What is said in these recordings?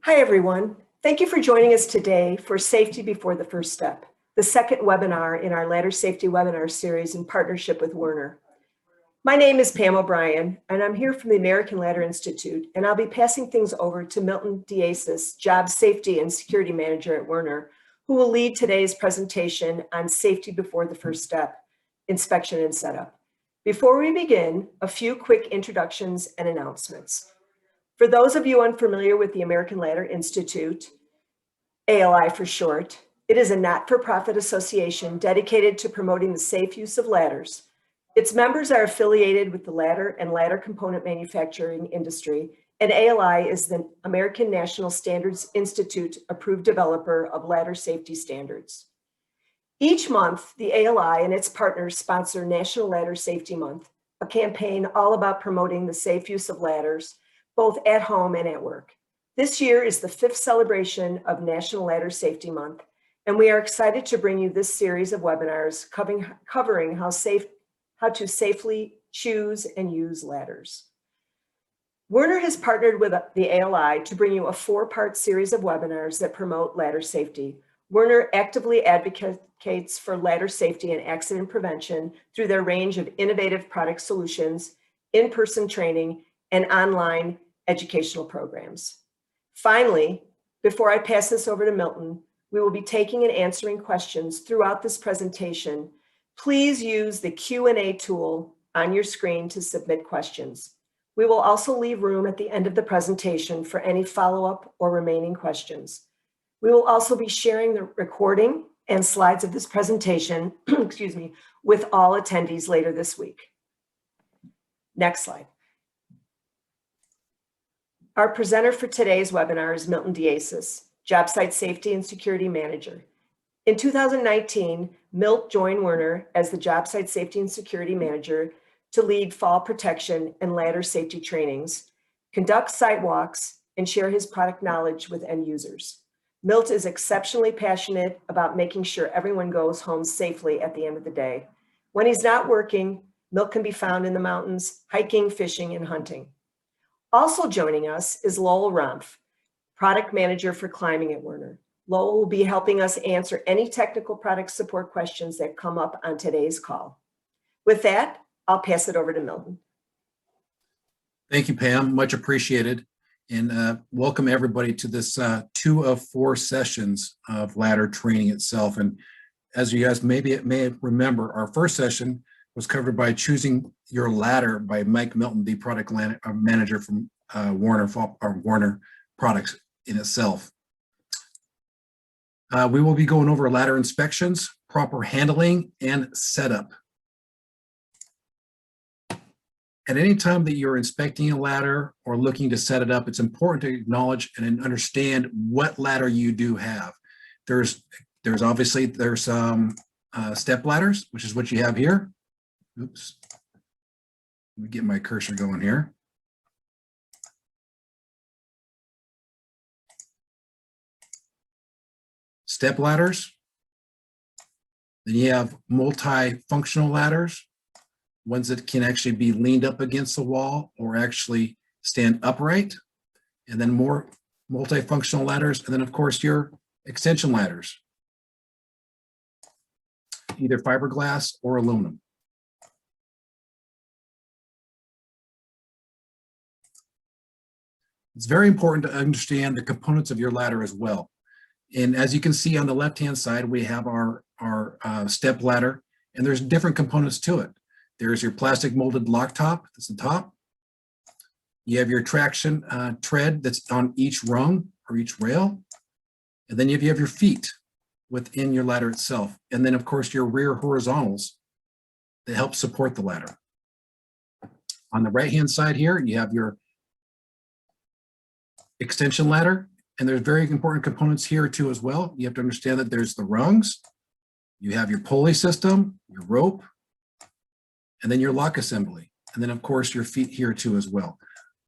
Hi, everyone. Thank you for joining us today for Safety Before the First Step, the second webinar in our ladder safety webinar series in partnership with Werner. My name is Pam O'Brien, and I'm here from the American Ladder Institute, and I'll be passing things over to Milton Diasis, Job Safety and Security Manager at Werner, who will lead today's presentation on Safety Before the First Step, Inspection and Setup. Before we begin, a few quick introductions and announcements. For those of you unfamiliar with the American Ladder Institute, ALI for short, it is a not-for-profit association dedicated to promoting the safe use of ladders. Its members are affiliated with the ladder and ladder component manufacturing industry, and ALI is the American National Standards Institute approved developer of ladder safety standards. Each month, the ALI and its partners sponsor National Ladder Safety Month, a campaign all about promoting the safe use of ladders, both at home and at work. This year is the 5th celebration of National Ladder Safety Month, and we are excited to bring you this series of webinars covering how to safely choose and use ladders. Werner has partnered with the ALI to bring you a 4-part series of webinars that promote ladder safety. Werner actively advocates for ladder safety and accident prevention through their range of innovative product solutions, in-person training, and online educational programs. Finally, before I pass this over to Milton, we will be taking and answering questions throughout this presentation. Please use the Q&A tool on your screen to submit questions. We will also leave room at the end of the presentation for any follow-up or remaining questions. We will also be sharing the recording and slides of this presentation, excuse me, with all attendees later this week. Next slide. Our presenter for today's webinar is Milton Diasis, Job Site Safety and Security Manager. In 2019, Milt joined Werner as the Job Site Safety and Security Manager to lead fall protection and ladder safety trainings, conduct site walks, and share his product knowledge with end users. Milt is exceptionally passionate about making sure everyone goes home safely at the end of the day. When he's not working, Milt can be found in the mountains, hiking, fishing, and hunting. Also joining us is Lowell Rumpf, Product Manager for Climbing at Werner. Lowell will be helping us answer any technical product support questions that come up on today's call. With that, I'll pass it over to Milton. Thank you, Pam. Much appreciated. And welcome everybody to this 2 of 4 sessions of ladder training itself. And as you guys may remember, our first session was covered by Choosing Your Ladder by Mike Milton, the product manager from Werner products in itself. We will be going over ladder inspections, proper handling, and setup. At any time that you're inspecting a ladder or looking to set it up, it's important to acknowledge and understand what ladder you do have. There's obviously step ladders, which is what you have here. Oops. Let me get my cursor going here. Step ladders. Then you have multi-functional ladders, ones that can actually be leaned up against the wall or actually stand upright. And then more multifunctional ladders. And then of course your extension ladders, either fiberglass or aluminum. It's very important to understand the components of your ladder as well. And as you can see on the left-hand side, we have our step ladder, and there's different components to it. There's your plastic molded lock top, that's the top. You have your traction tread that's on each rung or each rail. And then you have your feet within your ladder itself. And then of course your rear horizontals that help support the ladder. On the right-hand side here, you have your extension ladder, and there's very important components here too as well. You have to understand that there's the rungs, you have your pulley system, your rope, and then your lock assembly, and then of course your feet here too as well.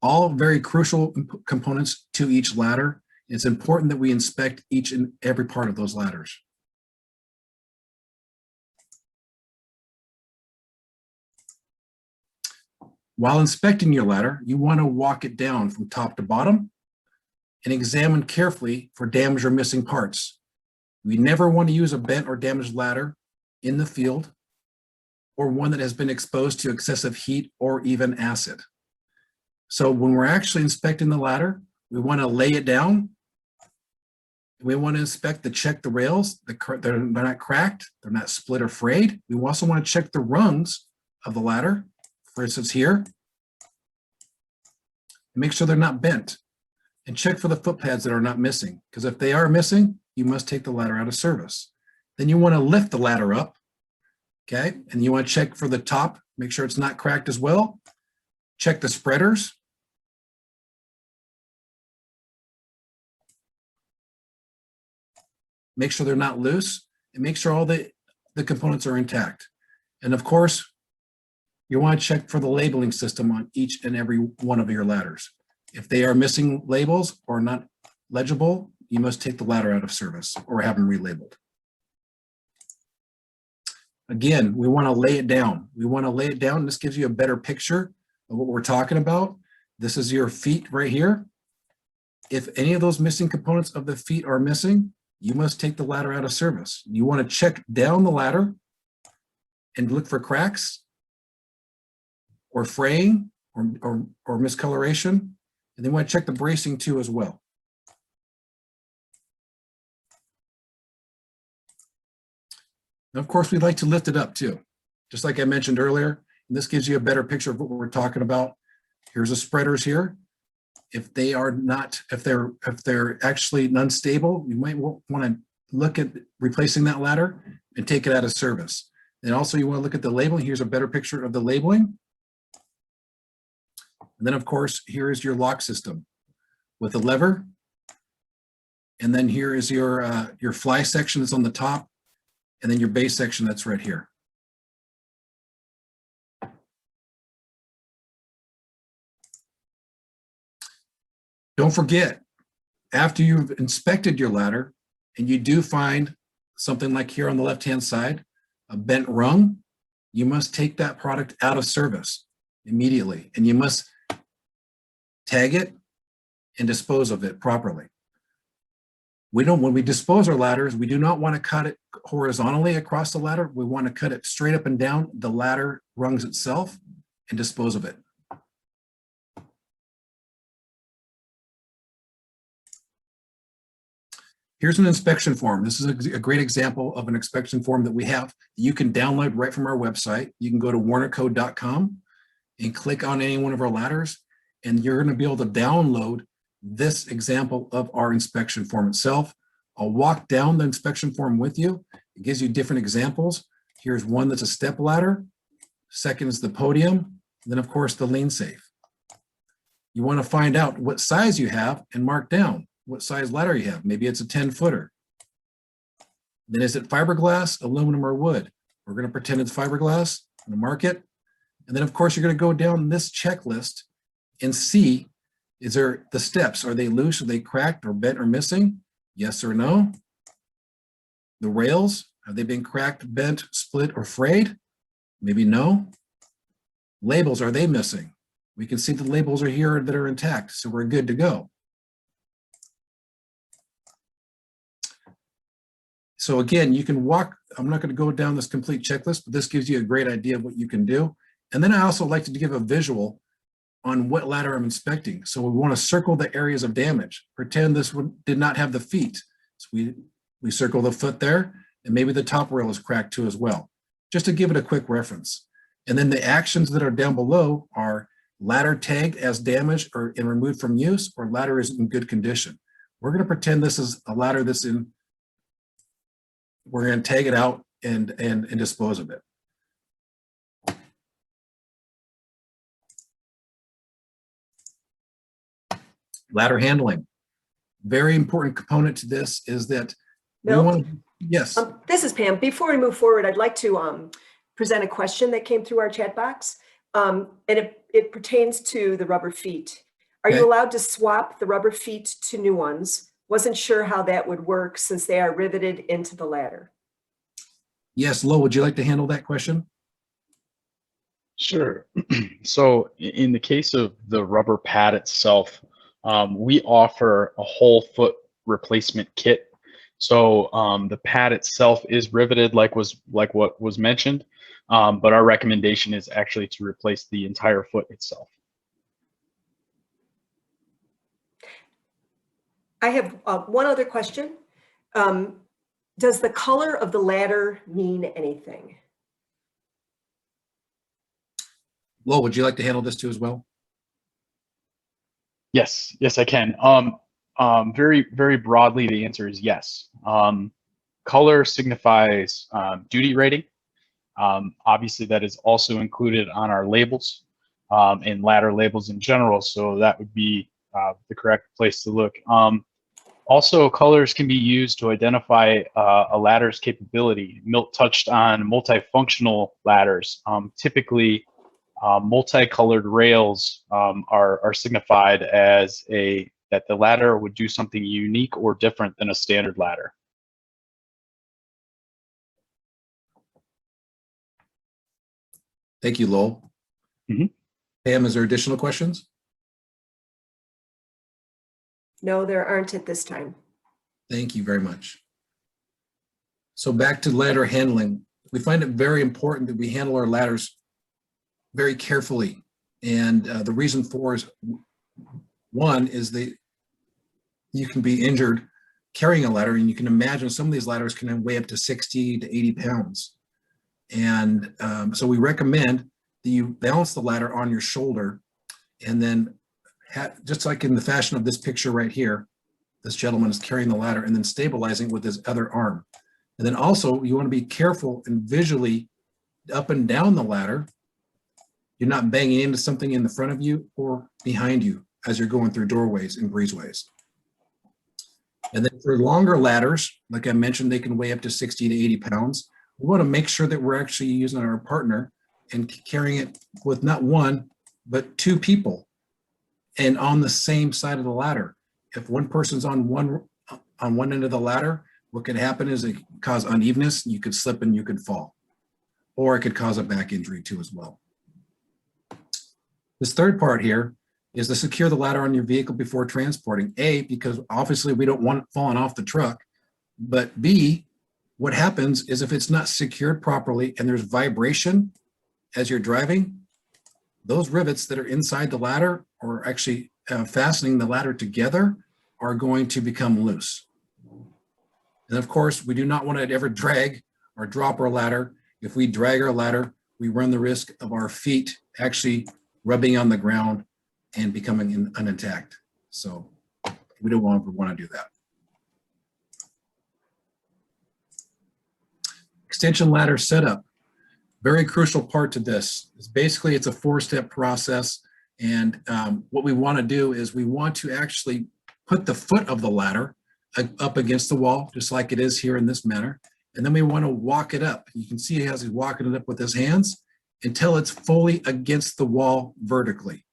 All very crucial components to each ladder. It's important that we inspect each and every part of those ladders. While inspecting your ladder, you want to walk it down from top to bottom and examine carefully for damaged or missing parts. We never want to use a bent or damaged ladder in the field or one that has been exposed to excessive heat or even acid. So when we're actually inspecting the ladder, we want to lay it down. We want to inspect to check the rails. They're not cracked. They're not split or frayed. We also want to check the rungs of the ladder, for instance here, and make sure they're not bent. And check for the foot pads that are not missing, because if they are missing, you must take the ladder out of service. Then you want to lift the ladder up, okay? And you want to check for the top, make sure it's not cracked as well. Check the spreaders. Make sure they're not loose, and make sure all the components are intact. And of course, you want to check for the labeling system on each and every one of your ladders. If they are missing labels or not legible, you must take the ladder out of service or have them relabeled. Again, we want to lay it down. We want to lay it down. This gives you a better picture of what we're talking about. This is your feet right here. If any of those missing components of the feet are missing, you must take the ladder out of service. You want to check down the ladder and look for cracks or fraying or miscoloration. And then want to check the bracing too as well. And of course, we'd like to lift it up too. Just like I mentioned earlier, and this gives you a better picture of what we're talking about. Here's the spreaders here. If they are not, if they're actually unstable, you might want to look at replacing that ladder and take it out of service. And also you want to look at the labeling. Here's a better picture of the labeling. And then of course, here is your lock system with a lever. And then here is your fly section that's on the top, and then your base section that's right here. Don't forget, after you've inspected your ladder and you do find something like here on the left-hand side, a bent rung, you must take that product out of service immediately, and you must tag it and dispose of it properly. When we dispose our ladders, we do not want to cut it horizontally across the ladder. We want to cut it straight up and down the ladder rungs itself and dispose of it. Here's an inspection form. This is a great example of an inspection form that we have. You can download right from our website. You can go to wernercode.com and click on any one of our ladders, and you're going to be able to download this example of our inspection form itself. I'll walk down the inspection form with you. It gives you different examples. Here's one that's a step ladder. Second is the podium. And then of course the lean safe. You want to find out what size you have and mark down what size ladder you have. Maybe it's a 10-footer. Then is it fiberglass, aluminum, or wood? We're going to pretend it's fiberglass. I'm going to mark it. And then of course you're going to go down this checklist and see, is there the steps? Are they loose? Are they cracked or bent or missing? Yes or no? The rails, have they been cracked, bent, split, or frayed? Maybe no. Labels, are they missing? We can see the labels are here that are intact, so we're good to go. So again, you can walk, I'm not going to go down this complete checklist, but this gives you a great idea of what you can do. And then I also like to give a visual on what ladder I'm inspecting. So we want to circle the areas of damage. Pretend this one did not have the feet. So we circle the foot there, and maybe the top rail is cracked too as well, just to give it a quick reference. And then the actions that are down below are ladder tagged as damaged or removed from use, or ladder is in good condition. We're going to pretend this is a ladder that's in, we're going to tag it out and dispose of it. Ladder handling. Very important component to this is that we want to, yes. This is Pam. Before we move forward, I'd like to present a question that came through our chat box. And it pertains to the rubber feet. Are you allowed to swap the rubber feet to new ones? Wasn't sure how that would work since they are riveted into the ladder. Yes, Lo, would you like to handle that question? Sure. So in the case of the rubber pad itself, we offer a whole foot replacement kit. So the pad itself is riveted, like what was mentioned, but our recommendation is actually to replace the entire foot itself. I have one other question. Does the color of the ladder mean anything? Lo, would you like to handle this too as well? Yes, yes, I can. Very, very broadly, the answer is yes. Color signifies duty rating. Obviously, that is also included on our labels and ladder labels in general. So that would be the correct place to look. Also, colors can be used to identify a ladder's capability. Milt touched on multifunctional ladders. Typically, multicolored rails are signified as that the ladder would do something unique or different than a standard ladder. Thank you, Lowell. Pam, is there additional questions? No, there aren't at this time. Thank you very much. So back to ladder handling. We find it very important that we handle our ladders very carefully. And the reason for is, one is that you can be injured carrying a ladder, and you can imagine some of these ladders can weigh up to 60 to 80 pounds. And so we recommend that you balance the ladder on your shoulder, and then just like in the fashion of this picture right here, this gentleman is carrying the ladder and then stabilizing with his other arm. And then also you want to be careful and visually up and down the ladder. You're not banging into something in the front of you or behind you as you're going through doorways and breezeways. And then for longer ladders, like I mentioned, they can weigh up to 60 to 80 pounds. We want to make sure that we're actually using our partner and carrying it with not one, but two people, and on the same side of the ladder. If one person's on one end of the ladder, what could happen is it could cause unevenness. You could slip and you could fall, or it could cause a back injury too as well. This third part here is to secure the ladder on your vehicle before transporting. A, because obviously we don't want it falling off the truck, but B, what happens is if it's not secured properly and there's vibration as you're driving, those rivets that are inside the ladder or actually fastening the ladder together are going to become loose. And of course, we do not want to ever drag or drop our ladder. If we drag our ladder, we run the risk of our feet actually rubbing on the ground and becoming unintact. So we don't want to do that. Extension ladder setup. Very crucial part to this. It's a 4-step process. And what we want to do is we want to actually put the foot of the ladder up against the wall, just like it is here in this manner. And then we want to walk it up. You can see as he's walking it up with his hands until it's fully against the wall vertically.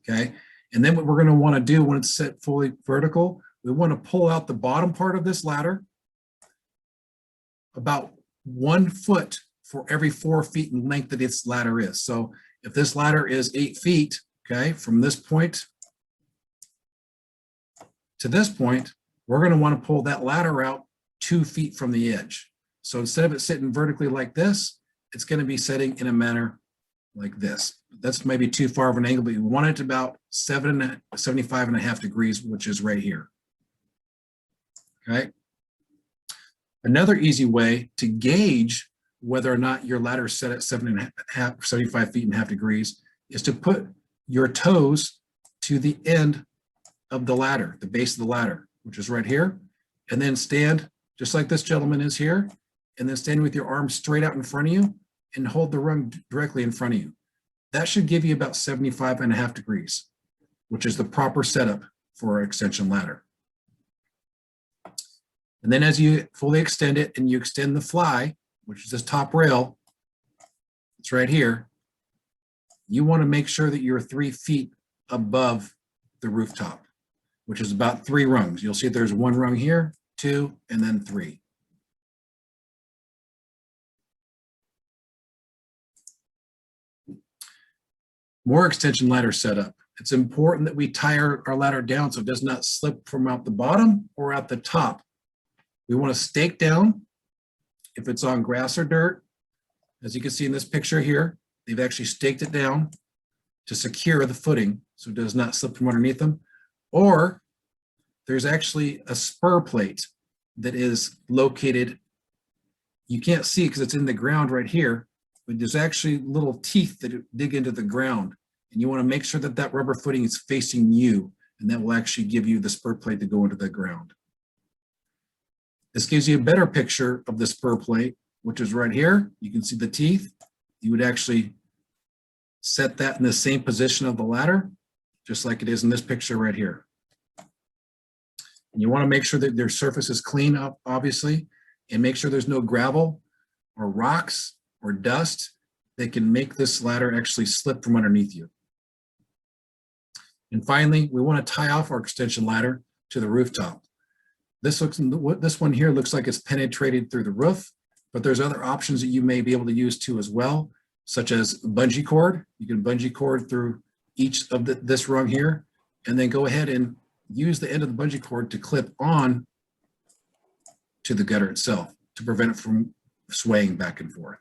Okay. And then what we're going to want to do when it's set fully vertical, we want to pull out the bottom part of this ladder about 1 foot for every 4 feet in length that its ladder is. So if this ladder is 8 feet, okay, from this point to this point, we're going to want to pull that ladder out 2 feet from the edge. So instead of it sitting vertically like this, it's going to be sitting in a manner like this. That's maybe too far of an angle, but you want it about 75.5 degrees, which is right here. Okay. Another easy way to gauge whether or not your ladder is set at 75 feet and a half degrees is to put your toes to the end of the ladder, the base of the ladder, which is right here, and then stand just like this gentleman is here, and then stand with your arms straight out in front of you and hold the rung directly in front of you. That should give you about 75.5 degrees, which is the proper setup for an extension ladder. And then as you fully extend it and you extend the fly, which is this top rail, it's right here, you want to make sure that you're 3 feet above the rooftop, which is about 3 rungs. You'll see there's 1 rung here, 2, and then 3. More extension ladder setup. it's important that we tie our ladder down so it does not slip from out the bottom or at the top. We want to stake down if it's on grass or dirt. As you can see in this picture here, they've actually staked it down to secure the footing so it does not slip from underneath them. Or there's actually a spur plate that is located, you can't see because it's in the ground right here, but there's actually little teeth that dig into the ground. And you want to make sure that that rubber footing is facing you, and that will actually give you the spur plate to go into the ground. This gives you a better picture of the spur plate, which is right here. You can see the teeth. You would actually set that in the same position of the ladder, just like it is in this picture right here. And you want to make sure that their surface is clean up, obviously, and make sure there's no gravel or rocks or dust that can make this ladder actually slip from underneath you. And finally, we want to tie off our extension ladder to the rooftop. This one here looks like it's penetrated through the roof, but there's other options that you may be able to use too as well, such as bungee cord. You can bungee cord through each of this rung here, and then go ahead and use the end of the bungee cord to clip on to the gutter itself to prevent it from swaying back and forth.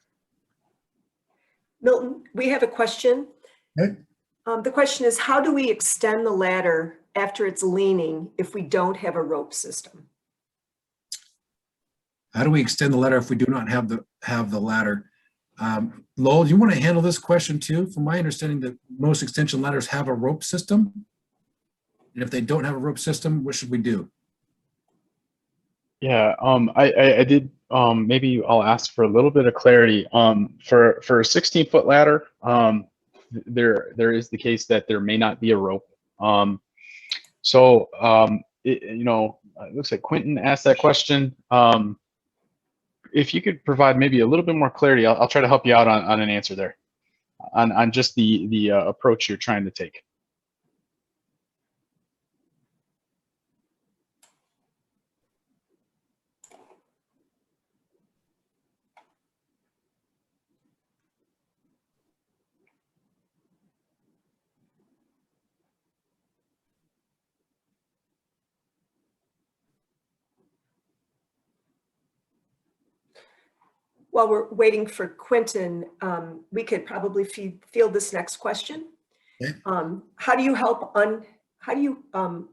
Milton, we have a question. Okay. The question is, how do we extend the ladder after it's leaning if we don't have a rope system? How do we extend the ladder if we do not have the ladder? Lowell, do you want to handle this question too? From my understanding, that most extension ladders have a rope system. And if they don't have a rope system, what should we do? Yeah, I did, maybe I'll ask for a little bit of clarity. For a 16-foot ladder, there is the case that there may not be a rope. It looks like Quentin asked that question. If you could provide maybe a little bit more clarity, I'll try to help you out on an answer there, on just the approach you're trying to take. While we're waiting for Quentin, we could probably field this next question. Okay. How do you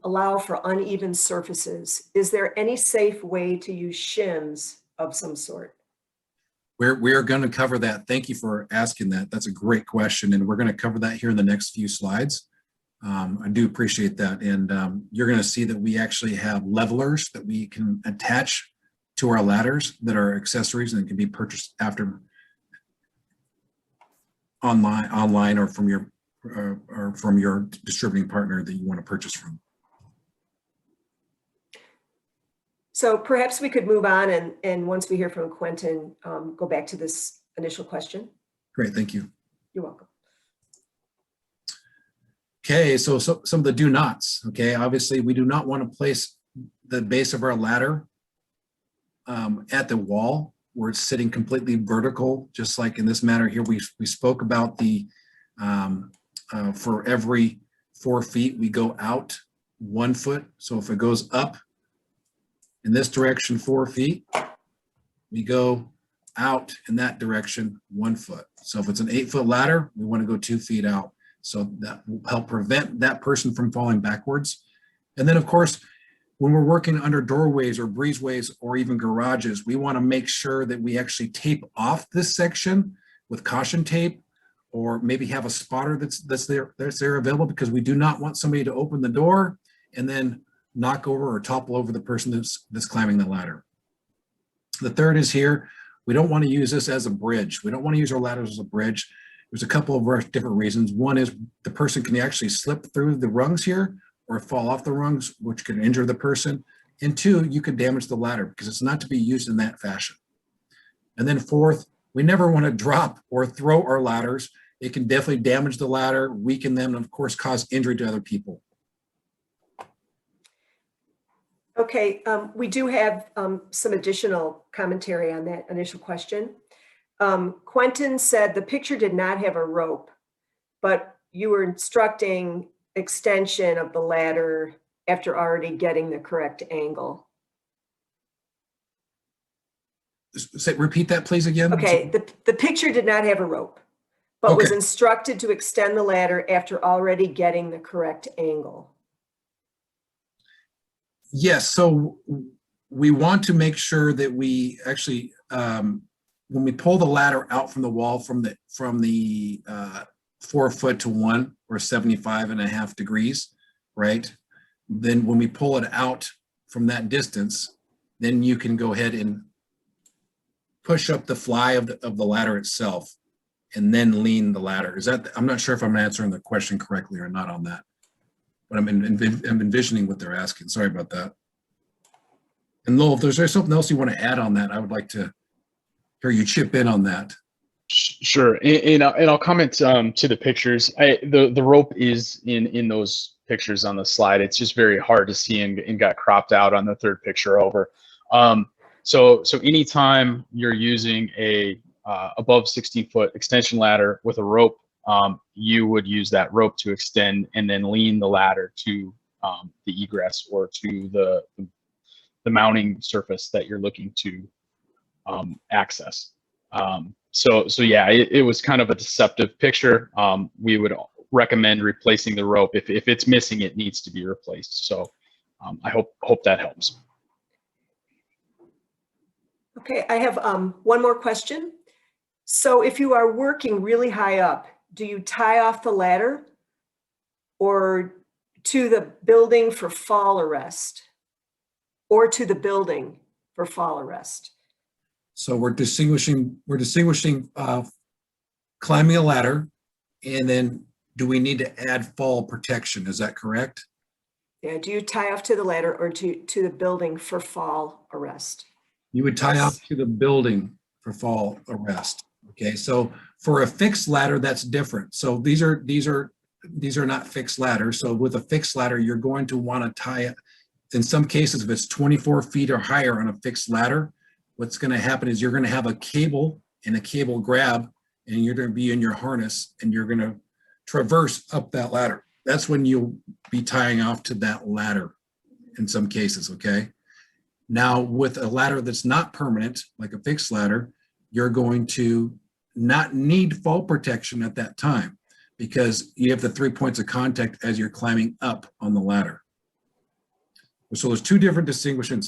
allow for uneven surfaces? Is there any safe way to use shims of some sort? We are going to cover that. Thank you for asking that. That's a great question, and we're going to cover that here in the next few slides. I do appreciate that, and you're going to see that we actually have levelers that we can attach to our ladders that are accessories and can be purchased after online or from your distributing partner that you want to purchase from. So perhaps we could move on and once we hear from Quentin, go back to this initial question. Great, thank you. You're welcome. Okay, so some of the do nots. Okay, obviously we do not want to place the base of our ladder at the wall where it's sitting completely vertical, just like in this matter here. We spoke about the for every 4 feet we go out 1 foot. So if it goes up in this direction 4 feet, we go out in that direction 1 foot. So if it's an 8-foot ladder, we want to go 2 feet out. So that will help prevent that person from falling backwards. And then of course, when we're working under doorways or breezeways or even garages, we want to make sure that we actually tape off this section with caution tape, or maybe have a spotter that's there available, because we do not want somebody to open the door and then knock over or topple over the person that's climbing the ladder. The third is here. We don't want to use this as a bridge. We don't want to use our ladders as a bridge. There's a couple of different reasons. One is the person can actually slip through the rungs here or fall off the rungs, which can injure the person. And two, you could damage the ladder because it's not to be used in that fashion. And then fourth, we never want to drop or throw our ladders. It can definitely damage the ladder, weaken them, and of course, cause injury to other people. Okay, we do have some additional commentary on that initial question. Quentin said the picture did not have a rope, but you were instructing extension of the ladder after already getting the correct angle? Repeat that, please, again. Okay, the picture did not have a rope, but was Okay. instructed to extend the ladder after already getting the correct angle. Yes, so we want to make sure that we actually, when we pull the ladder out from the wall from the 4 foot to 1 or 75.5 degrees, right? Then when we pull it out from that distance, then you can go ahead and push up the fly of the ladder itself and then lean the ladder. Is that, I'm not sure if I'm answering the question correctly or not on that, but I'm envisioning what they're asking. Sorry about that. And Lowell, if there's something else you want to add on that, I would like to hear you chip in on that. Sure, and I'll comment to the pictures. The rope is in those pictures on the slide. It's just very hard to see and got cropped out on the third picture over. So anytime you're using a above 16-foot extension ladder with a rope, you would use that rope to extend and then lean the ladder to the egress or to the mounting surface that you're looking to access. So yeah, it was kind of a deceptive picture. We would recommend replacing the rope. If it's missing, it needs to be replaced. So I hope that helps. Okay, I have one more question. So if you are working really high up, do you tie off the ladder or to the building for fall arrest? Or to the building for fall arrest? So we're distinguishing climbing a ladder, and then do we need to add fall protection? Is that correct? Yeah, do you tie off to the ladder or to the building for fall arrest? You would tie off to the building for fall arrest. Okay, so for a fixed ladder, that's different. So these are not fixed ladders. So with a fixed ladder, you're going to want to tie it. In some cases, if it's 24 feet or higher on a fixed ladder, what's going to happen is you're going to have a cable and a cable grab, and you're going to be in your harness and you're going to traverse up that ladder. That's when you'll be tying off to that ladder in some cases, okay? Now, with a ladder that's not permanent, like a fixed ladder, you're going to not need fall protection at that time because you have the 3 points of contact as you're climbing up on the ladder. So there's two different distinguishing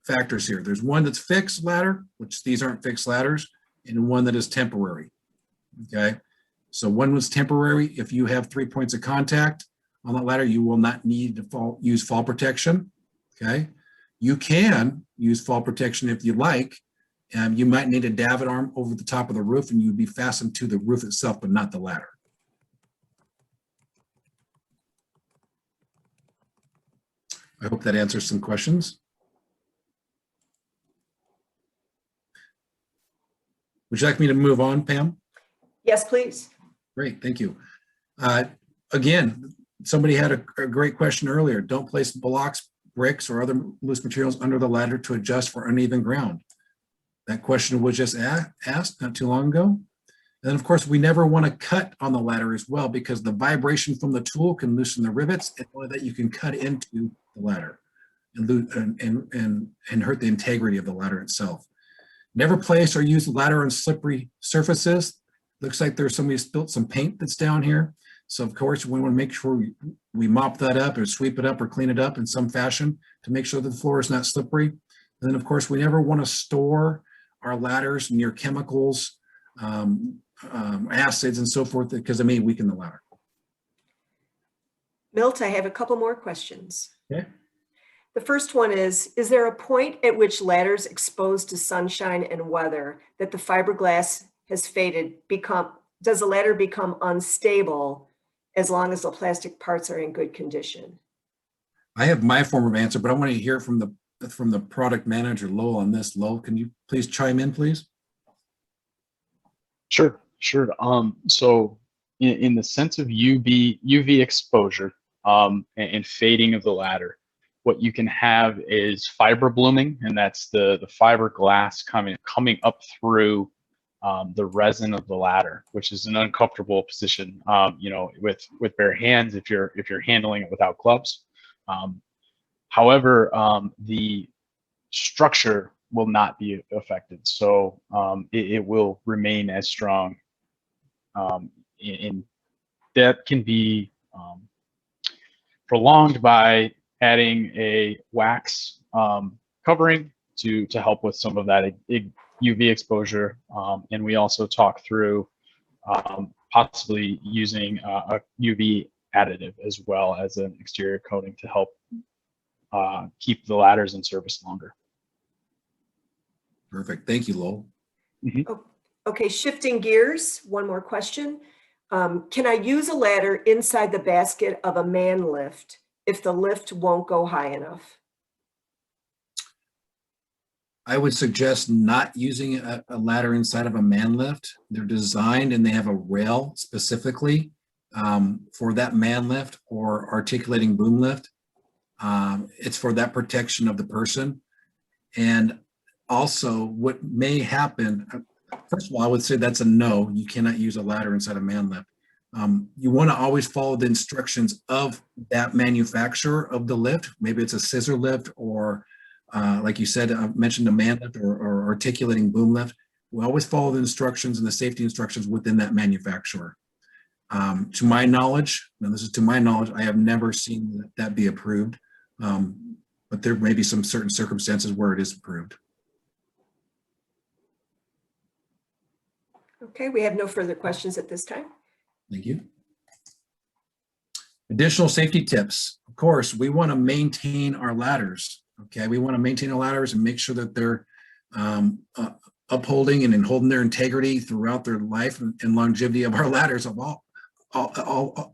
factors here. There's one that's fixed ladder, which these aren't fixed ladders, and one that is temporary, okay? So one was temporary. If you have 3 points of contact on that ladder, you will not need to use fall protection, okay? You can use fall protection if you like. You might need a davit arm over the top of the roof and you'd be fastened to the roof itself, but not the ladder. I hope that answers some questions. Would you like me to move on, Pam? Yes, please. Great, thank you. Again, somebody had a great question earlier. Don't place blocks, bricks, or other loose materials under the ladder to adjust for uneven ground. That question was just asked not too long ago. And then, of course, we never want to cut on the ladder as well because the vibration from the tool can loosen the rivets, and only that you can cut into the ladder and hurt the integrity of the ladder itself. Never place or use the ladder on slippery surfaces. Looks like there's somebody spilt some paint that's down here. So of course, we want to make sure we mop that up or sweep it up or clean it up in some fashion to make sure that the floor is not slippery. And then of course, we never want to store our ladders near chemicals, acids and so forth, because it may weaken the ladder. Milt, I have a couple more questions. Okay. The first one is there a point at which ladders exposed to sunshine and weather that the fiberglass has faded, does the ladder become unstable as long as the plastic parts are in good condition? I have my form of answer, but I want to hear from the product manager, Lowell, on this. Lowell, can you please chime in, please? Sure. So in the sense of UV exposure and fading of the ladder, what you can have is fiber blooming, and that's the fiberglass coming up through the resin of the ladder, which is an uncomfortable position, you know, with bare hands if you're handling it without gloves. However, the structure will not be affected, so it will remain as strong. And that can be prolonged by adding a wax covering to help with some of that UV exposure. And we also talk through possibly using a UV additive as well as an exterior coating to help keep the ladders in service longer. Perfect. Thank you, Lowell. Okay, shifting gears, one more question. Can I use a ladder inside the basket of a man lift if the lift won't go high enough? I would suggest not using a ladder inside of a man lift. They're designed and they have a rail specifically for that man lift or articulating boom lift. It's for that protection of the person. And also what may happen, first of all, I would say that's a no. You cannot use a ladder inside a man lift. You want to always follow the instructions of that manufacturer of the lift. Maybe it's a scissor lift or like you said, I mentioned a man lift or articulating boom lift. We always follow the instructions and the safety instructions within that manufacturer. To my knowledge, now this is to my knowledge, I have never seen that be approved, but there may be some certain circumstances where it is approved. Okay, we have no further questions at this time. Thank you. Additional safety tips. Of course, we want to maintain our ladders. Okay, we want to maintain our ladders and make sure that they're upholding and holding their integrity throughout their life and longevity of our ladders of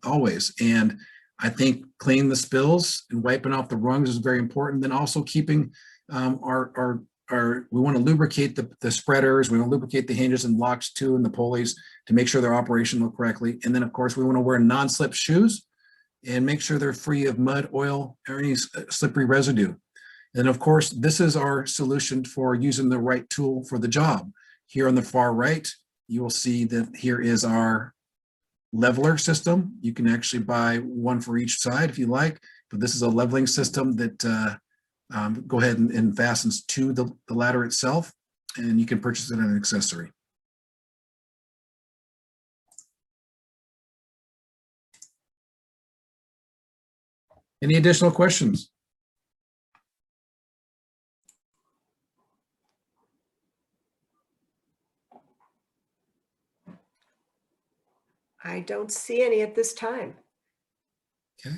always. And I think cleaning the spills and wiping off the rungs is very important. Then also keeping we want to lubricate the spreaders. We want to lubricate the hinges and locks too, and the pulleys to make sure they're operational correctly. And then of course we want to wear non-slip shoes and make sure they're free of mud, oil, or any slippery residue. And of course, this is our solution for using the right tool for the job. Here on the far right, you will see that here is our leveler system. You can actually buy one for each side if you like, but this is a leveling system that go ahead and fastens to the ladder itself, and you can purchase it as an accessory. Any additional questions? I don't see any at this time. Okay.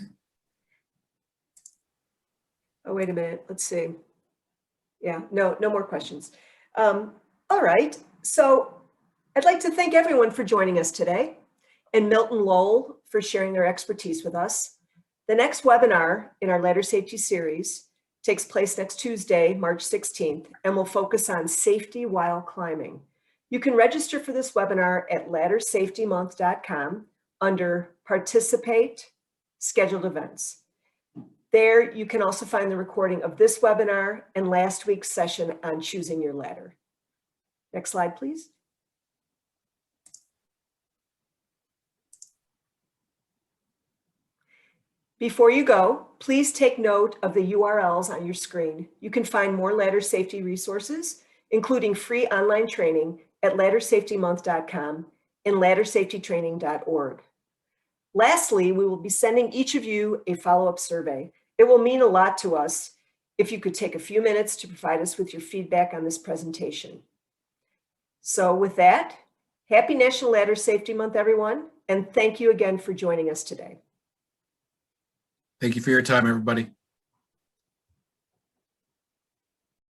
Oh, wait a minute. Let's see. Yeah, no more questions. All right. So I'd like to thank everyone for joining us today and Milton Lowell for sharing their expertise with us. The next webinar in our ladder safety series takes place next Tuesday, March 16th, and will focus on safety while climbing. You can register for this webinar at laddersafetymonth.com under Participate, Scheduled Events. There, you can also find the recording of this webinar and last week's session on choosing your ladder. Next slide, please. Before you go, please take note of the URLs on your screen. You can find more ladder safety resources, including free online training at laddersafetymonth.com and laddersafetytraining.org. Lastly, we will be sending each of you a follow-up survey. It will mean a lot to us if you could take a few minutes to provide us with your feedback on this presentation. So with that, happy National Ladder Safety Month, everyone, and thank you again for joining us today. Thank you for your time, everybody.